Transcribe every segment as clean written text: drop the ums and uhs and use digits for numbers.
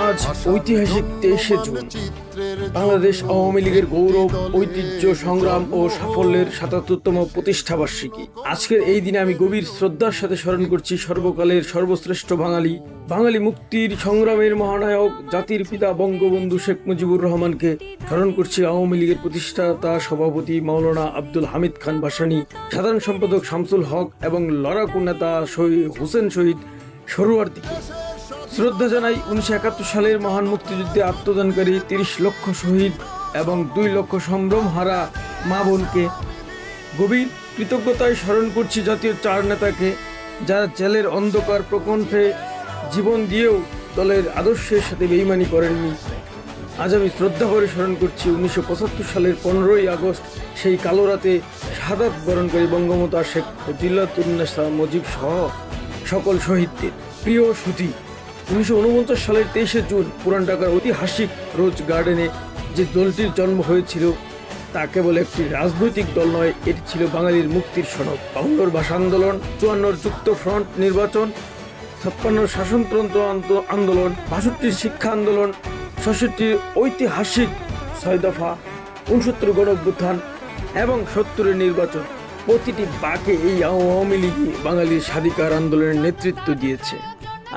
আজ ঐতিহাসিক 23শে জুন। বাংলাদেশ আওয়ামী লীগের গৌরব, ঐতিহ্য, সংগ্রাম ও সাফল্যের ৭৭তম প্রতিষ্ঠাবার্ষিকী। আজকের এই দিনে আমি গভীর শ্রদ্ধার সাথে স্মরণ করছি সর্বকালের সর্বশ্রেষ্ঠ বাঙালি মুক্তির সংগ্রামের মহানায়ক, জাতির পিতা বঙ্গবন্ধু শেখ মুজিবুর রহমানকে। স্মরণ করছি আওয়ামী লীগের প্রতিষ্ঠাতা সভাপতি মাওলানা আব্দুল হামিদ খান ভাসানী, সাধারণ সম্পাদক শামসুল হক এবং লড়াকু নেতা হোসেন শহীদ সরোয়ার্দীকে। শ্রদ্ধা জানাই 1971 সালের মহান মুক্তিযুদ্ধে আত্মদানকারী 30 লক্ষ শহীদ এবং 2 লক্ষ সম্ভ্রমহারা মা বোনকে। গভীর কৃতজ্ঞতায় স্মরণ করছি জাতীয় 4 নেতাকে, যারা জেলের অন্ধকার প্রকণ্ঠে জীবন দিয়েও দলের আদর্শের সাথে বেইমানি করেননি। আজ আমি শ্রদ্ধা করে স্মরণ করছি 1975 সালের 15ই আগস্ট, সেই কালো রাতে শাহাদাত বরণকারী বঙ্গমাতা শেখ মুজিবুন্নেছা মুজিব সহ সকল শহীদদের। প্রিয় সুধী, 1949 সালের 23শে জুন পুরান ঢাকার ঐতিহাসিক রোজ গার্ডেনে যে দলটির জন্ম হয়েছিল তা কেবল একটি রাজনৈতিক দল নয়, এটি ছিল বাঙালির মুক্তির সনদ। 52 ভাষা আন্দোলন, 54 যুক্ত ফ্রন্ট নির্বাচন, 56 শাসনতন্ত্র আন্দোলন, 62 শিক্ষা আন্দোলন, 66 ঐতিহাসিক 6 দফা, 69 গণঅভ্যুত্থান এবং 70 নির্বাচন। প্রতিটি বাঁকে এই আওয়ামী লীগই বাঙালির স্বাধিকার আন্দোলনের নেতৃত্ব দিয়েছে।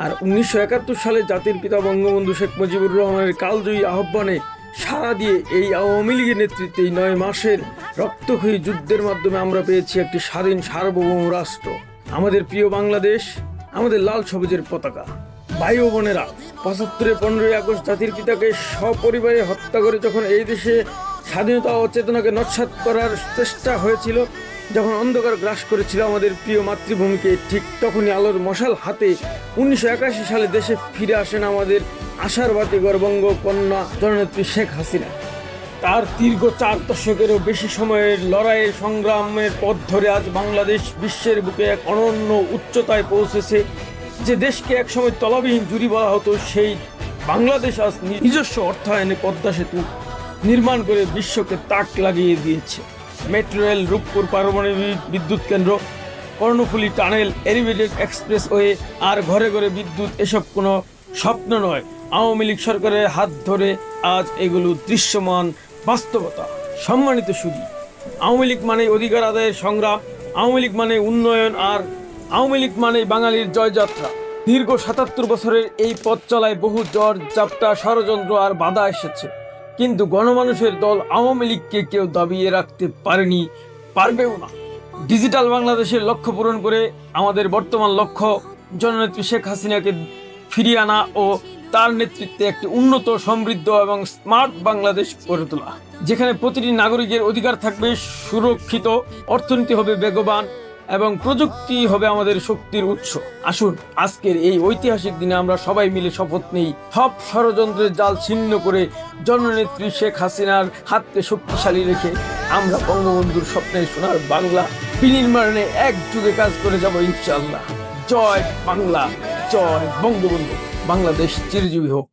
আর 1971 সালে জাতির পিতা বঙ্গবন্ধু শেখ মুজিবুর রহমানের কালজয়ী আহ্বানে সাড়া দিয়ে এই আওয়ামী লীগের নেতৃত্বে 9 মাসের রক্তক্ষয়ী যুদ্ধের মাধ্যমে আমরা পেয়েছি একটি স্বাধীন সার্বভৌম রাষ্ট্র, আমাদের প্রিয় বাংলাদেশ, আমাদের লাল সবুজের পতাকা। ভাই ও বোনেরা, 75-এর 15ই আগস্ট জাতির পিতাকে সপরিবারে হত্যা করে যখন এই দেশে স্বাধীনতা ও চেতনাকে নস্যাৎ করার চেষ্টা হয়েছিল, যখন অন্ধকার গ্রাস করেছিল আমাদের প্রিয় মাতৃভূমিকে, ঠিক তখনই আলোর মশাল হাতে 1981 সালে দেশে ফিরে আসেন আমাদের আশার বাতি গর্বঙ্গ কন্যা জননেত্রী শেখ হাসিনা। তার দীর্ঘ 4 দশকেরও বেশি সময়ের লড়াইয়ের সংগ্রামের পথ ধরে আজ বাংলাদেশ বিশ্বের বুকে এক অনন্য উচ্চতায় পৌঁছেছে। যে দেশকে একসময় তলাবিহীন জুড়ি বলা হতো, সেই বাংলাদেশ আজ নিজস্ব অর্থায়নে পদ্মা সেতু নির্মাণ করে বিশ্বকে তাক লাগিয়ে দিয়েছে। মেট্রো রেল, রূপপুর পারমাণবিক বিদ্যুৎ কেন্দ্র, কর্ণফুলী টানেল, এলিভেটেড এক্সপ্রেসওয়ে আর ঘরে ঘরে বিদ্যুৎ, এসব কোনো স্বপ্ন নয়। আওয়ামী লীগ সরকারের হাত ধরে আজ এগুলো দৃশ্যমান বাস্তবতা। সম্মানিত সুধী, আওয়ামী লীগ মানে অধিকার আদায়ের সংগ্রাম, আওয়ামী লীগ মানে উন্নয়ন, আর আওয়ামী লীগ মানে বাঙালির জয়যাত্রা। দীর্ঘ 77 বছরের এই পথ চলায় বহু ঝড় ঝাপটা, ষড়যন্ত্র আর বাধা এসেছে, কিন্তু গণমানুষের দল আওয়ামী লীগকে কেউ দাবিয়ে রাখতে পারেনি, পারবেও না। ডিজিটাল বাংলাদেশের লক্ষ্য পূরণ করে আমাদের বর্তমান লক্ষ্য জননেত্রী শেখ হাসিনাকে ফিরিয়ে আনা ও তার নেতৃত্বে একটি উন্নত, সমৃদ্ধ এবং স্মার্ট বাংলাদেশ গড়ে তোলা, যেখানে প্রতিটি নাগরিকের অধিকার থাকবে সুরক্ষিত, অর্থনীতি হবে বেগবান এবং প্রযুক্তি হবে আমাদের শক্তির উৎস। আসুন আজকের এই ঐতিহাসিক দিনে আমরা সবাই মিলে শপথ নেই, সব ষড়যন্ত্রের জাল ছিন্ন করে জননেত্রী শেখ হাসিনার হাতকে শক্তিশালী রেখে আমরা বঙ্গবন্ধুর স্বপ্নের সোনার বাংলা বিনির্মাণে একযোগে কাজ করে যাব ইনশাআল্লাহ। জয় বাংলা, জয় বঙ্গবন্ধু। বাংলাদেশ চিরজীবী হোক।